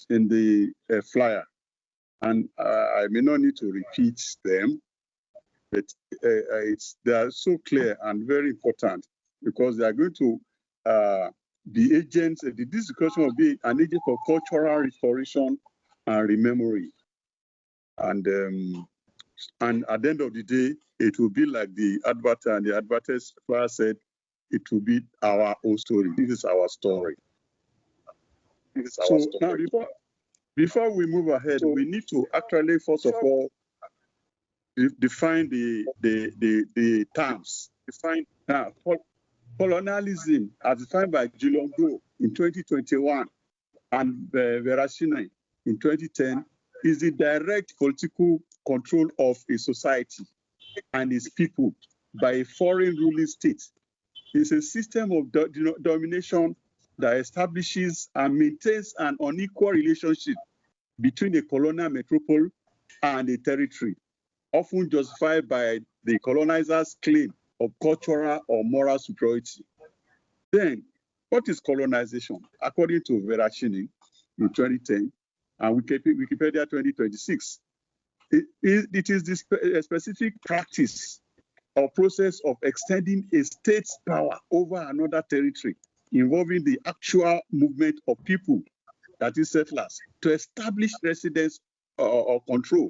in the flyer, and I may not need to repeat them, but they are so clear and very important because they are going to be agents. This discussion will be an agent for cultural restoration and rememory, and at the end of the day, it will be like the advertiser and the advertiser said, it will be our own story. This is our story. Now, before we move ahead, we need to actually, first of all, define the terms. Define now, colonialism, as defined by Julian Go in 2021 and Verashina in 2010, is the direct political control of a society and its people by a foreign ruling state. It's a system of domination that establishes and maintains an unequal relationship between a colonial metropole and a territory, often justified by the colonizer's claim of cultural or moral superiority. Then, what is colonization? According to Verashini in 2010 and Wikipedia 2026, it is the specific practice or process of extending a state's power over another territory, involving the actual movement of people, that is settlers, to establish residence or control.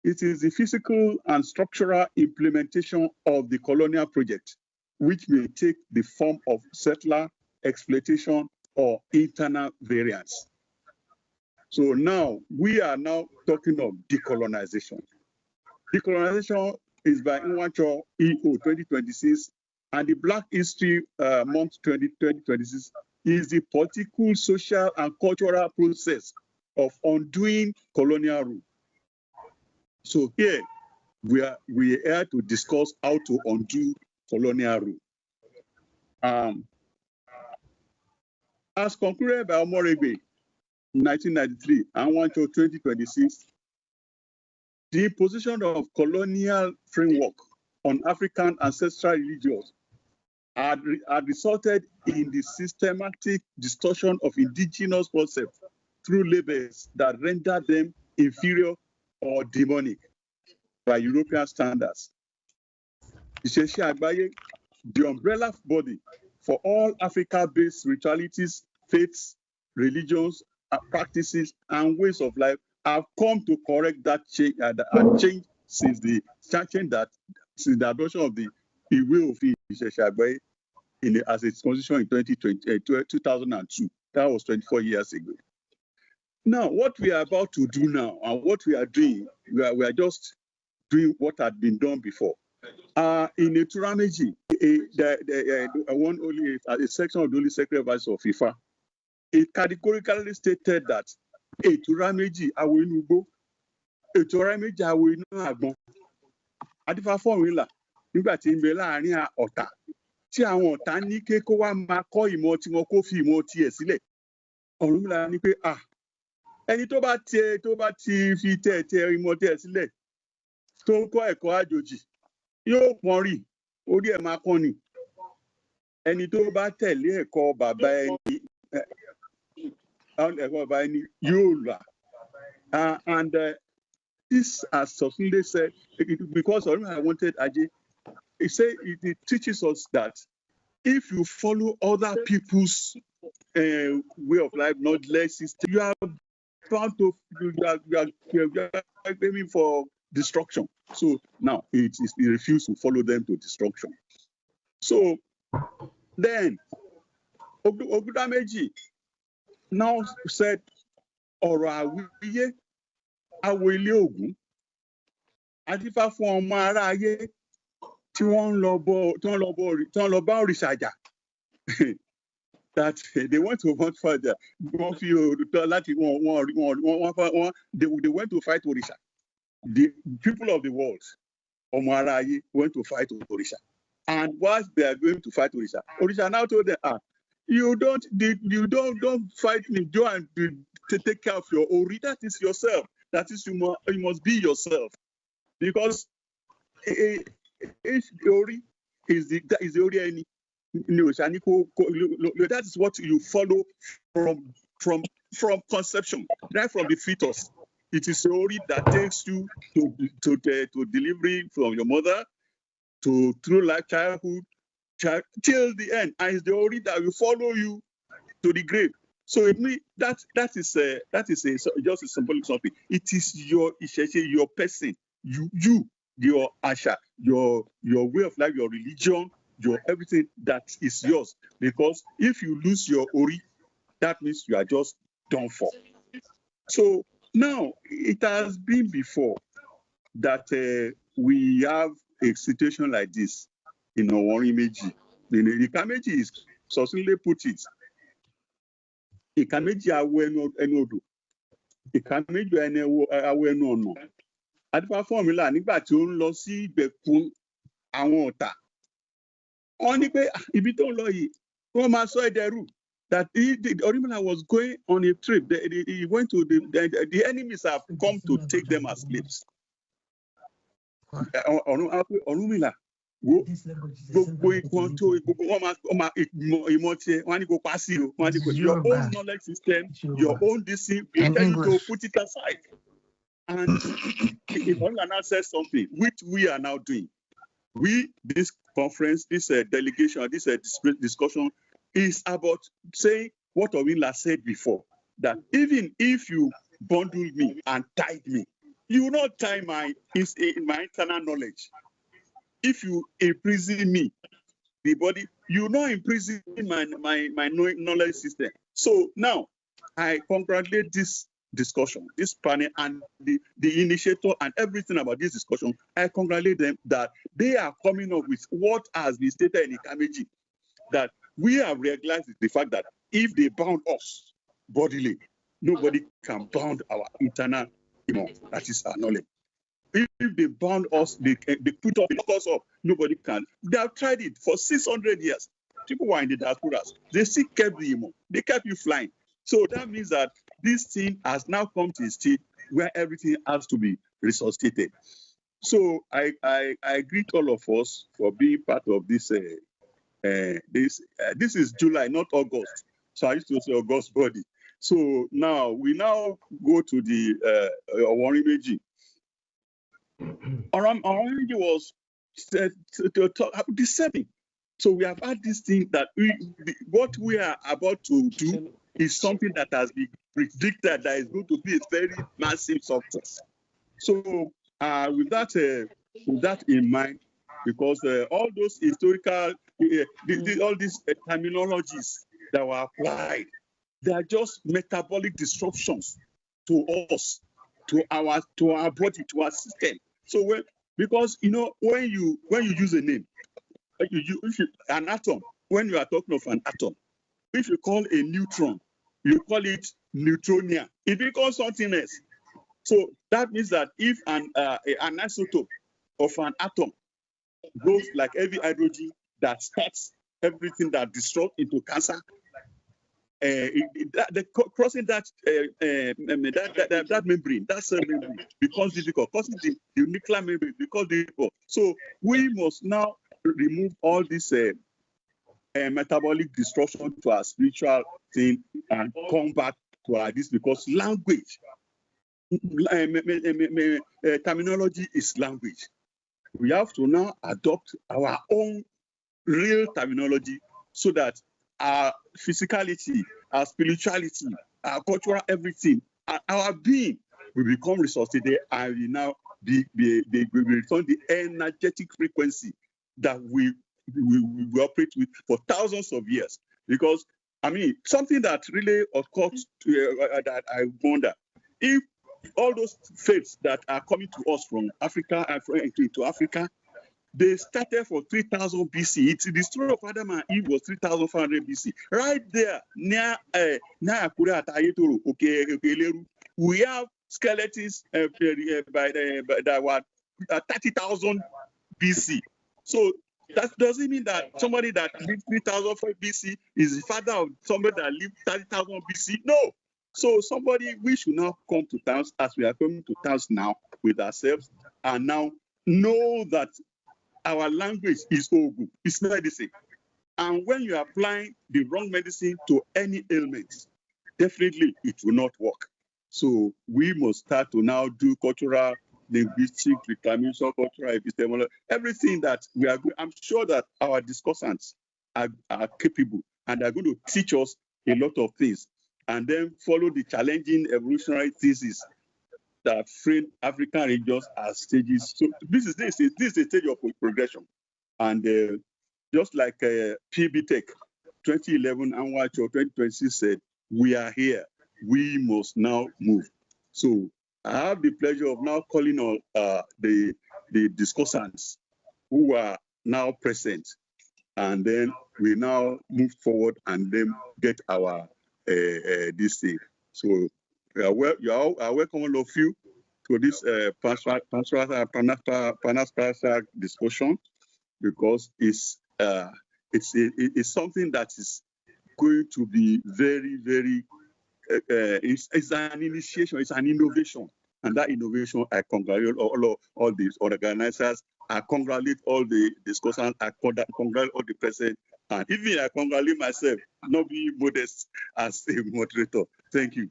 It is the physical and structural implementation of the colonial project, which may take the form of settler exploitation or internal variance. So now, we are now talking of decolonization. Decolonization is by Nwacho EO 2026, and the Black History Month 2026 is the political, social, and cultural process of undoing colonial rule. So here, we are here to discuss how to undo colonial rule. As concluded by Omoregbe in 1993 and Nwacho 2026, the imposition of colonial framework on African ancestral religions had resulted in the systematic distortion of indigenous concepts through labels that render them inferior or demonic by European standards. The umbrella body for all Africa-based spiritualities, faiths, religions, practices, and ways of life have come to correct that change change since the adoption of the will of Isheshagbe as its constitution in 2002. That was 24 years ago. Now, what we are about to do now, and what we are doing, we are just doing what had been done before. In a Turameji, a section of the Holy Sacred Advice of FIFA, it categorically stated that a Turameji awinugo, a Turameji awinu agbon. Adifa formula nígbà tí ń bẹ láàrin ọ̀tá tí àwọn ọ̀tá ní ké kó wá máa kọ́ ìmọ̀ tí wọn kó fi ìmọ̀ tiẹ̀ sílẹ̀. Ọ̀rúnmìlà ní pé ẹni tó bá ti fi tẹ̀ ìmọ̀ tiẹ̀ sílẹ̀ tó ń kọ́ ẹ̀kọ́ àjòjì yóò pọ́n rì orí ẹ̀ máa kọ́ ni. Ẹni tó bá tẹ̀lé ẹ̀kọ́ bàbá ẹni yóò là. And this, as Sosunde said, because I wanted Ajay, he said it teaches us that if you follow other people's way of life, knowledge system, you are bound to you are aiming for destruction. So now he refused to follow them to destruction. So then Ogudameji now said, ọ̀rọ̀ àwíyé awo ilé Ògún adífá fún ọmọ ará ayé tí wọ́n lọ bá òrìṣà jà. That they went to hunt further. They went to fight Orisha. The people of the world, ọmọ ará ayé, went to fight Orisha. And whilst they are going to fight Orisha, Orisha now told them, you don't fight me, go and take care of your Ori. That is yourself. That is, you must be yourself. Because if Ori is the Ori any, that is what you follow from from conception, right from the fetus. It is a story that takes you to delivery from your mother to through life, childhood, till the end, and it's the story that will follow you to the grave. So that is just a symbolic something. It is your person, your asha, your way of life, your religion, your everything that is yours. Because if you lose your ori, that means you are just done for. So now it has been before that we have a situation like this in our image. The Ikameji is succinctly put it. Ikameji awo ẹnu odò, Ikameji awo ẹnu ọ̀nà. Adifa formula nígbà tí ó ń lọ sí ìgbèkùn àwọn ọ̀tá. Wọ́n ní pé ibi tó ń lọ yìí, wọ́n máa sọ ẹ̀dẹ̀rú. That Orimila was going on a trip. He went to the enemies have come to take them as slaves. Orunmila, your own knowledge system, your own DC, we tell you to put it aside. And Orunmila says something which we are now doing. This conference, this delegation, this discussion is about saying what Orunmila said before, that even if you bundle me and tie me, you will not tie my internal knowledge. If you imprison me, the body, you will not imprison my knowledge system. So now, I congratulate this discussion, this panel, and the initiator and everything about this discussion. I congratulate them that they are coming up with what has been stated in Ikameji, that we have realized the fact that if they bound us bodily, nobody can bound our internal, that is our knowledge. If they bound us, they put us up, nobody can. They have tried it for 600 years. People were in the diasporas. They still kept they kept you flying. So that means that this thing has now come to a state where everything has to be resuscitated. So I greet all of us for being part of this. This is July, not August. So I used to say August body. So now we go to the Orunmila. Orunmila was to talk about the setting. So we have had this thing that what we are about to do is something that has been predicted that is going to be a very massive success. So with that in mind, because all those historical, all these terminologies that were applied, they are just metabolic disruptions to us, to our body, to our system. So because when you use a name, an atom, when you are talking of an atom, if you call a neutron, you call it neutronia. It becomes something else. So that means that if an isotope of an atom goes like heavy hydrogen that starts everything that disrupts into cancer, crossing that membrane, that cell membrane, becomes difficult. Crossing the nuclear membrane becomes difficult. So we must now remove all this metabolic disruption to our spiritual thing and come back to our this, because language, terminology is language. We have to now adopt our own real terminology so that our physicality, our spirituality, our cultural everything, our being will become resuscitated, and will now be return the energetic frequency that we operate with for thousands of years. Because something that really occurs that I wonder, if all those faiths that are coming to us from Africa and to Africa, they started for 3000 BC. The story of Adam and Eve was 3500 BC. Right there, near Akure at Ayetoro, we have skeletons that were 30,000 BC. So that doesn't mean that somebody that lived 3000 BC is the father of somebody that lived 30,000 BC. No. So we should now come to terms, as we are coming to terms now with ourselves, and now know that our language is Ogu, it's medicine. And when you are applying the wrong medicine to any ailment, definitely it will not work. So we must start to now do cultural, linguistic, reclamation, cultural epistemology, everything that we are. I'm sure that our discussants are capable and are going to teach us a lot of things, and then follow the challenging evolutionary thesis that frame African regions as stages. So this is a stage of progression, and just like PB Tech 2011 and Watch 2026 said, we are here. We must now move. So I have the pleasure of now calling on the discussants who are now present, and then we now move forward and then get our this thing. So you are welcome, all of you, to this pastoral discussion, because it's something that is going to be very, very, it's an initiation, it's an innovation. And that innovation, I congratulate all these organizers, I congratulate all the discussants, I congratulate all the present, and even I congratulate myself, not being modest as a moderator. Thank you.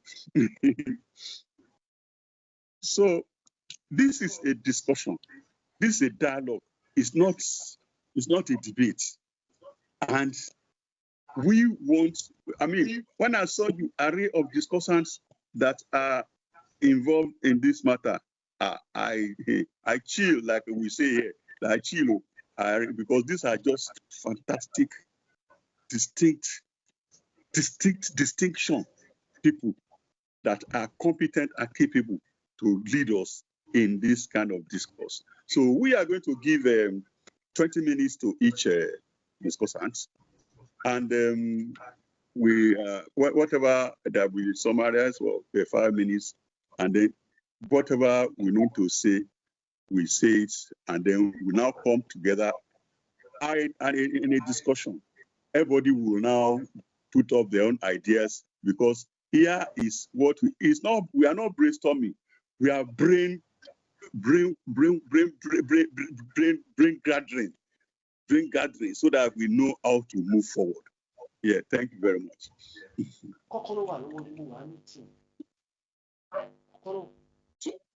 So this is a discussion. This is a dialogue. It's not a debate. And we want, I mean, when I saw the array of discussants that are involved in this matter, I chill, like we say here, I chill, because these are just fantastic, distinction people that are competent and capable to lead us in this kind of discourse. So we are going to give 20 minutes to each discussant, and we whatever that we summarize for 5 minutes, and then whatever we need to say, we say it, and then we now come together and in a discussion. Everybody will now put up their own ideas, because here is what we are not brainstorming, we are brain gathering, so that we know how to move forward. Yeah, thank you very much.